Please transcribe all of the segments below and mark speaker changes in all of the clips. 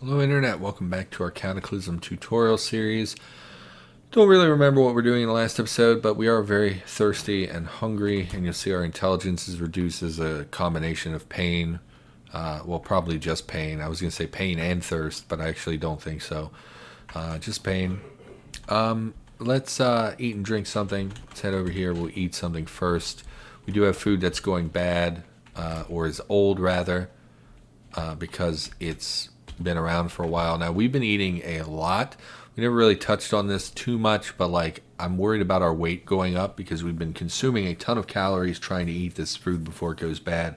Speaker 1: Hello Internet, welcome back to our Cataclysm tutorial series. Don't really remember what we're doing in the last episode, but we are very thirsty and hungry, and you'll see our intelligence is reduced as a combination of pain. Well, probably just pain. I was going to say pain and thirst, but I actually don't think so. Just pain. Let's eat and drink something. Let's head over here. We'll eat something first. We do have food that's going bad, or is old rather, because it's been around for a while now. We've been eating a lot. We never really touched on this too much, but I'm worried about our weight going up because we've been consuming a ton of calories trying to eat this food before it goes bad.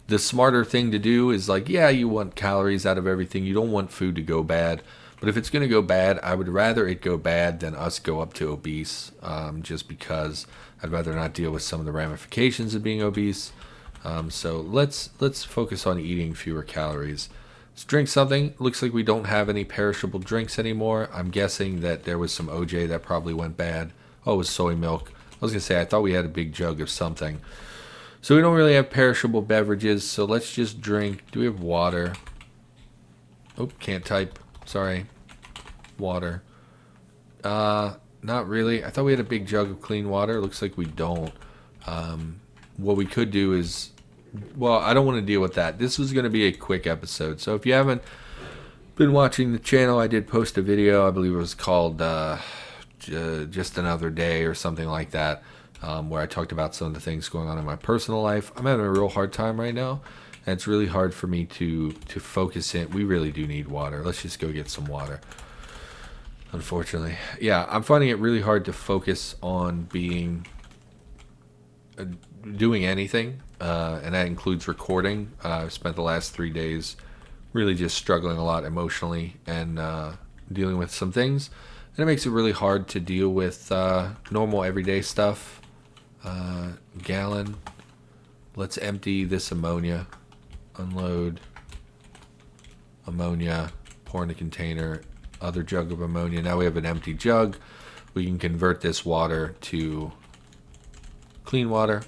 Speaker 1: The smarter thing to do is yeah, you want calories out of everything. You don't want food to go bad. But if it's going to go bad, I would rather it go bad than us go up to obese, just because I'd rather not deal with some of the ramifications of being obese. So let's focus on eating fewer calories. Let's drink something. Looks like we don't have any perishable drinks anymore. I'm guessing that there was some OJ that probably went bad. Oh, it was soy milk. I was going to say, I thought we had a big jug of something. So we don't really have perishable beverages, so let's just drink. Do we have water? Oh, can't type. Sorry. Water. Not really. I thought we had a big jug of clean water. Looks like we don't. What we could do is... Well, I don't want to deal with that. This was going to be a quick episode. So if you haven't been watching the channel, I did post a video. I believe it was called Just Another Day or something like that, where I talked about some of the things going on in my personal life. I'm having a real hard time right now, and it's really hard for me to focus in. We really do need water. Let's just go get some water. Unfortunately. Yeah, I'm finding it really hard to focus on doing anything, and that includes recording. I've spent the last 3 days really just struggling a lot emotionally and dealing with some things, and it makes it really hard to deal with normal everyday stuff. Gallon. Let's empty this ammonia. Unload ammonia. Pour in a container. Other jug of ammonia. Now we have an empty jug. We can convert this water to clean water.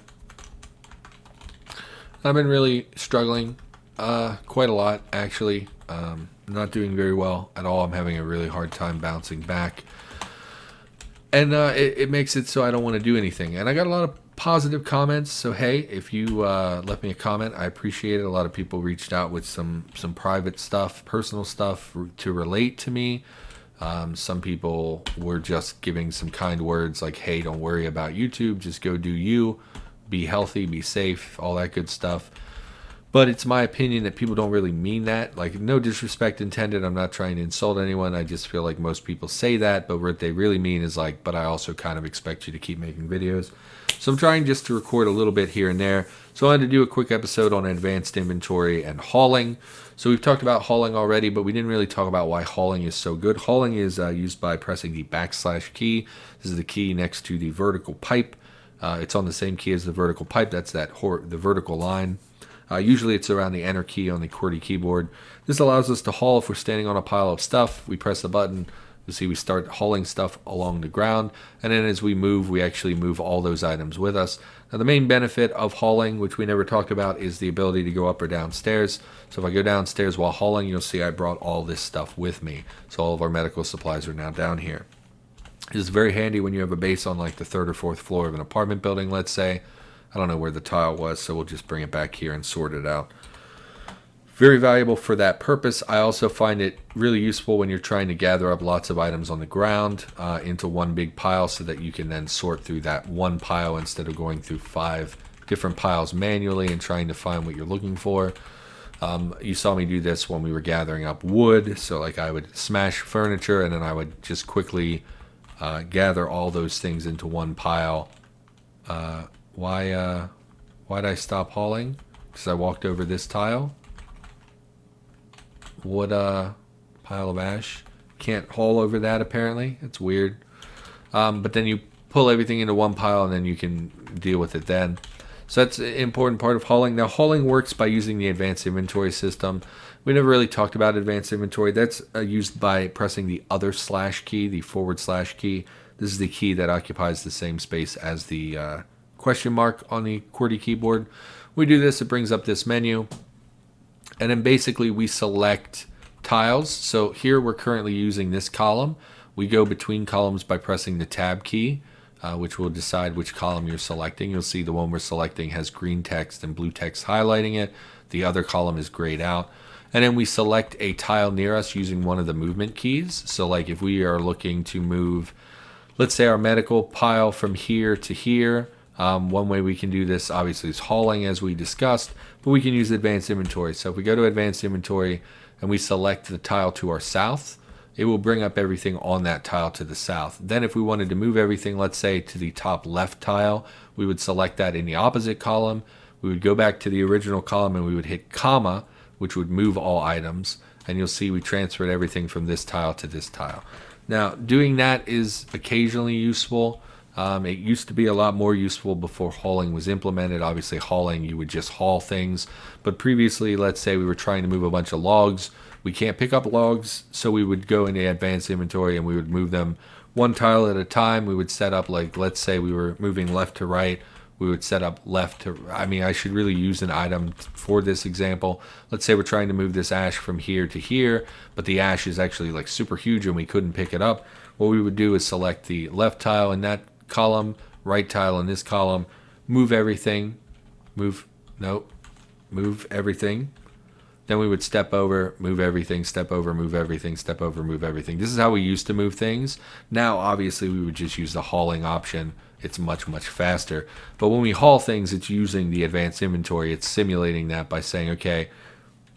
Speaker 1: I've been really struggling quite a lot, actually. Not doing very well at all. I'm having a really hard time bouncing back. And it makes it so I don't want to do anything. And I got a lot of positive comments. So, hey, if you left me a comment, I appreciate it. A lot of people reached out with some private stuff, personal stuff to relate to me. Some people were just giving some kind words like, hey, don't worry about YouTube. Just go do you. Be healthy, be safe, all that good stuff. But it's my opinion that people don't really mean that. No disrespect intended. I'm not trying to insult anyone. I just feel like most people say that, but what they really mean is but I also kind of expect you to keep making videos. So I'm trying just to record a little bit here and there. So I wanted to do a quick episode on advanced inventory and hauling. So we've talked about hauling already, but we didn't really talk about why hauling is so good. Hauling is used by pressing the / key. This is the key next to the vertical pipe. It's on the same key as the vertical pipe. That's the vertical line. Usually it's around the enter key on the QWERTY keyboard. This allows us to haul if we're standing on a pile of stuff. We press the button. You see we start hauling stuff along the ground. And then as we move, we actually move all those items with us. Now the main benefit of hauling, which we never talked about, is the ability to go up or down stairs. So if I go downstairs while hauling, you'll see I brought all this stuff with me. So all of our medical supplies are now down here. It's very handy when you have a base on the third or fourth floor of an apartment building, let's say. I don't know where the tile was, so we'll just bring it back here and sort it out. Very valuable for that purpose. I also find it really useful when you're trying to gather up lots of items on the ground into one big pile so that you can then sort through that one pile instead of going through 5 different piles manually and trying to find what you're looking for. You saw me do this when we were gathering up wood. So I would smash furniture and then I would just quickly gather all those things into one pile. Why'd I stop hauling? Because I walked over this tile. Wood pile of ash. Can't haul over that apparently. It's weird. But then you pull everything into one pile and then you can deal with it then. So that's an important part of hauling. Now hauling works by using the advanced inventory system. We never really talked about advanced inventory. That's used by pressing the other / key, the / key. This is the key that occupies the same space as the question mark on the QWERTY keyboard. We do this, it brings up this menu. And then basically we select tiles. So here we're currently using this column. We go between columns by pressing the tab key, which will decide which column you're selecting. You'll see the one we're selecting has green text and blue text highlighting it. The other column is grayed out. And then we select a tile near us using one of the movement keys. So like if we are looking to move, let's say our medical pile from here to here, one way we can do this obviously is hauling, as we discussed, but we can use advanced inventory. So if we go to advanced inventory and we select the tile to our south, it will bring up everything on that tile to the south. Then if we wanted to move everything, let's say to the top left tile, we would select that in the opposite column. We would go back to the original column and we would hit comma, which would move all items. And you'll see we transferred everything from this tile to this tile. Now, doing that is occasionally useful. It used to be a lot more useful before hauling was implemented. Obviously, hauling, you would just haul things. But previously, let's say we were trying to move a bunch of logs. We can't pick up logs, so we would go into advanced inventory and we would move them one tile at a time. We would set up, like, let's say we were moving left to right. We would set up left to, I should really use an item for this example. Let's say we're trying to move this ash from here to here, but the ash is actually like super huge and we couldn't pick it up. What we would do is select the left tile in that column, right tile in this column, move everything, move everything. Then we would step over, move everything, step over, move everything, step over, move everything. This is how we used to move things. Now, obviously, we would just use the hauling option. It's much, much faster. But when we haul things, it's using the advanced inventory. It's simulating that by saying, okay,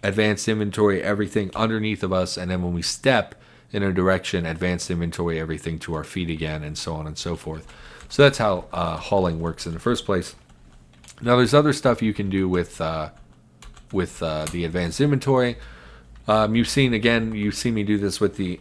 Speaker 1: advanced inventory, everything underneath of us. And then when we step in a direction, advanced inventory, everything to our feet again, and so on and so forth. So that's how hauling works in the first place. Now, there's other stuff you can do with the advanced inventory. You've seen me do this with the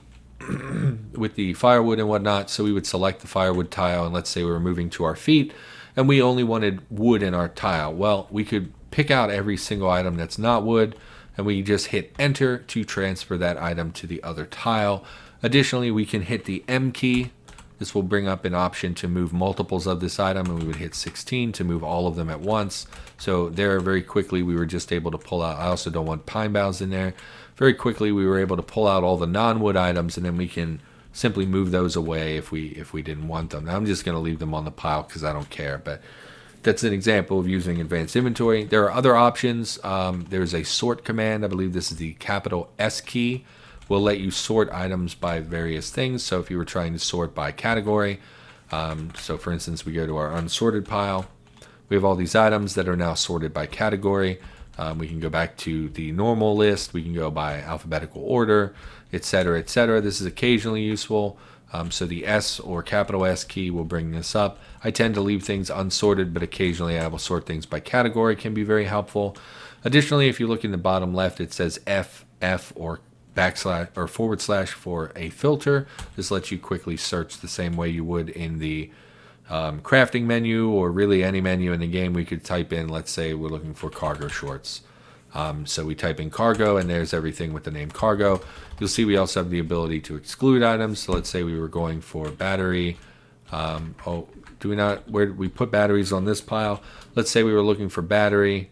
Speaker 1: with the firewood and whatnot. So we would select the firewood tile, and let's say we were moving to our feet and we only wanted wood in our tile. Well, we could pick out every single item that's not wood, and we just hit enter to transfer that item to the other tile. Additionally, we can hit the M key. This will bring up an option to move multiples of this item, and we would hit 16 to move all of them at once. So there, very quickly, we were just able to pull out. I also don't want pine boughs in there. Very quickly, we were able to pull out all the non-wood items, and then we can simply move those away if we didn't want them. Now, I'm just going to leave them on the pile because I don't care, but that's an example of using advanced inventory. There are other options. There's a sort command. I believe this is the capital S key. Will let you sort items by various things. So if you were trying to sort by category, so for instance, we go to our unsorted pile. We have all these items that are now sorted by category. We can go back to the normal list. We can go by alphabetical order, etc., etc. This is occasionally useful. So the S or capital S key will bring this up. I tend to leave things unsorted, but occasionally I will sort things by category. Can be very helpful. Additionally, if you look in the bottom left, it says F or backslash or forward slash for a filter. This lets you quickly search the same way you would in the crafting menu, or really any menu in the game. We could type in, let's say we're looking for cargo shorts. So we type in cargo, and there's everything with the name cargo. You'll see we also have the ability to exclude items. So let's say we were going for battery. Do we not? Where we put batteries on this pile? Let's say we were looking for battery.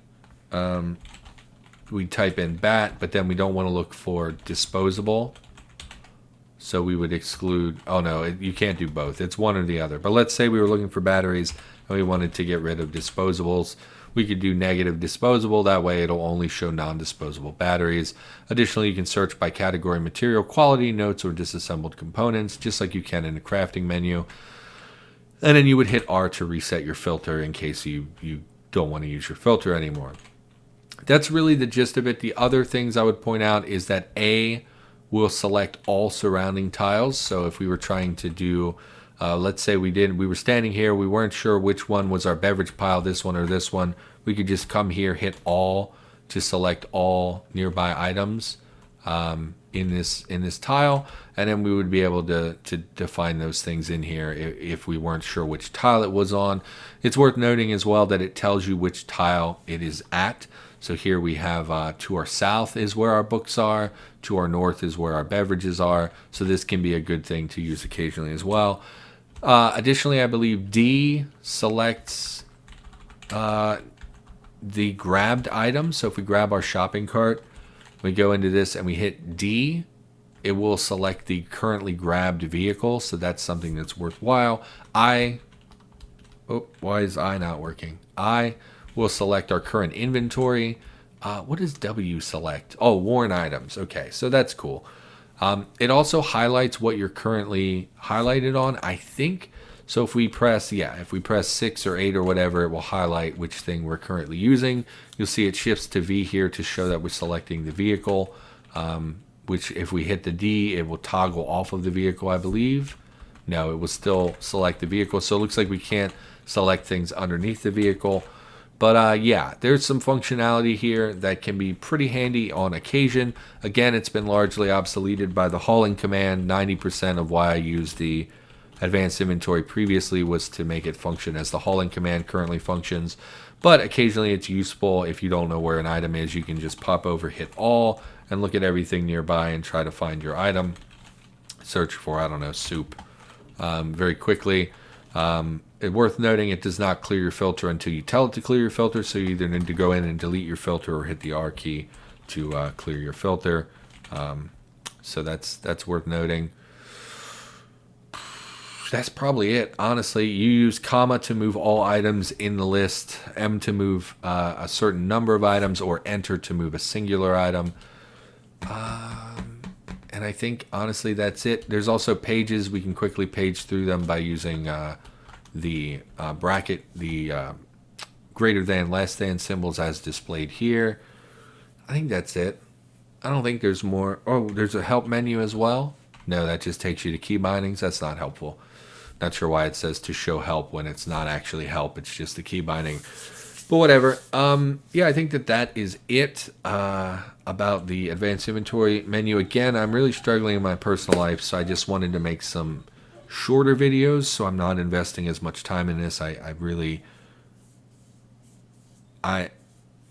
Speaker 1: We type in bat, but then we don't want to look for disposable. So we would exclude, oh no, you can't do both. It's one or the other. But let's say we were looking for batteries and we wanted to get rid of disposables. We could do negative disposable. That way it'll only show non-disposable batteries. Additionally, you can search by category, material, quality, notes, or disassembled components, just like you can in the crafting menu. And then you would hit R to reset your filter in case you don't want to use your filter anymore. That's really the gist of it. The other things I would point out is that A will select all surrounding tiles. So if we were trying to do, let's say we were standing here, we weren't sure which one was our beverage pile, this one or this one. We could just come here, hit all to select all nearby items in this tile, and then we would be able to define those things in here if we weren't sure which tile it was on. It's worth noting as well that it tells you which tile it is at. So here we have to our south is where our books are, to our north is where our beverages are. So this can be a good thing to use occasionally as well. Additionally, I believe D selects the grabbed item. So if we grab our shopping cart, We go into this and we hit D, it will select the currently grabbed vehicle, so that's something that's worthwhile. Why is I not working? I will select our current inventory. What does W select? Oh, worn items. Okay, so that's cool. It also highlights what you're currently highlighted on, I think. So if we press 6 or 8 or whatever, it will highlight which thing we're currently using. You'll see it shifts to V here to show that we're selecting the vehicle, which if we hit the D, it will toggle off of the vehicle, I believe. No, it will still select the vehicle. So it looks like we can't select things underneath the vehicle. But yeah, there's some functionality here that can be pretty handy on occasion. Again, it's been largely obsoleted by the hauling command. 90% of why I used the advanced inventory previously was to make it function as the hauling command currently functions. But occasionally it's useful if you don't know where an item is. You can just pop over, hit all, and look at everything nearby and try to find your item. Search for, I don't know, soup very quickly. It's worth noting it does not clear your filter until you tell it to clear your filter, so you either need to go in and delete your filter or hit the R key to clear your filter. So that's worth noting. That's probably it. Honestly, you use comma to move all items in the list, M to move a certain number of items, or enter to move a singular item. And I think, honestly, that's it. There's also pages. We can quickly page through them by using the bracket, the greater than, less than symbols as displayed here. I think that's it. I don't think there's more. Oh, there's a help menu as well. No, that just takes you to key bindings. That's not helpful. Not sure why it says to show help when it's not actually help. It's just the key binding. But whatever. Yeah, I think that is it about the advanced inventory menu. Again, I'm really struggling in my personal life, so I just wanted to make some shorter videos so I'm not investing as much time in this. I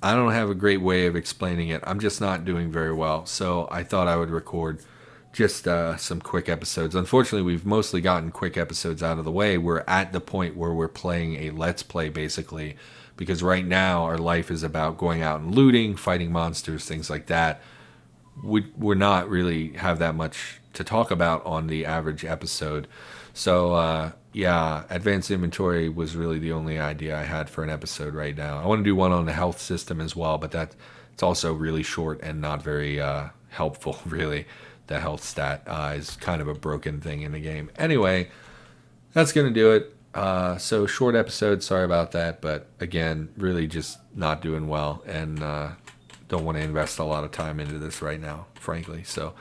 Speaker 1: don't have a great way of explaining it. I'm just not doing very well. So I thought I would record just some quick episodes. Unfortunately, we've mostly gotten quick episodes out of the way. We're at the point where we're playing a Let's Play, basically, because right now our life is about going out and looting, fighting monsters, things like that. We're not really have that much to talk about on the average episode. So, yeah, advanced inventory was really the only idea I had for an episode right now. I want to do one on the health system as well, but it's also really short and not very helpful, really. The health stat is kind of a broken thing in the game. Anyway, that's going to do it. So short episode, sorry about that. But again, really just not doing well and don't want to invest a lot of time into this right now, frankly. So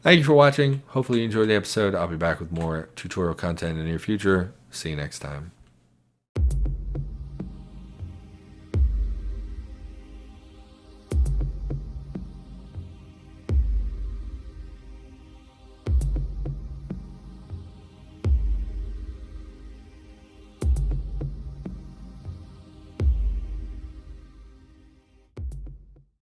Speaker 1: thank you for watching. Hopefully you enjoyed the episode. I'll be back with more tutorial content in the near future. See you next time.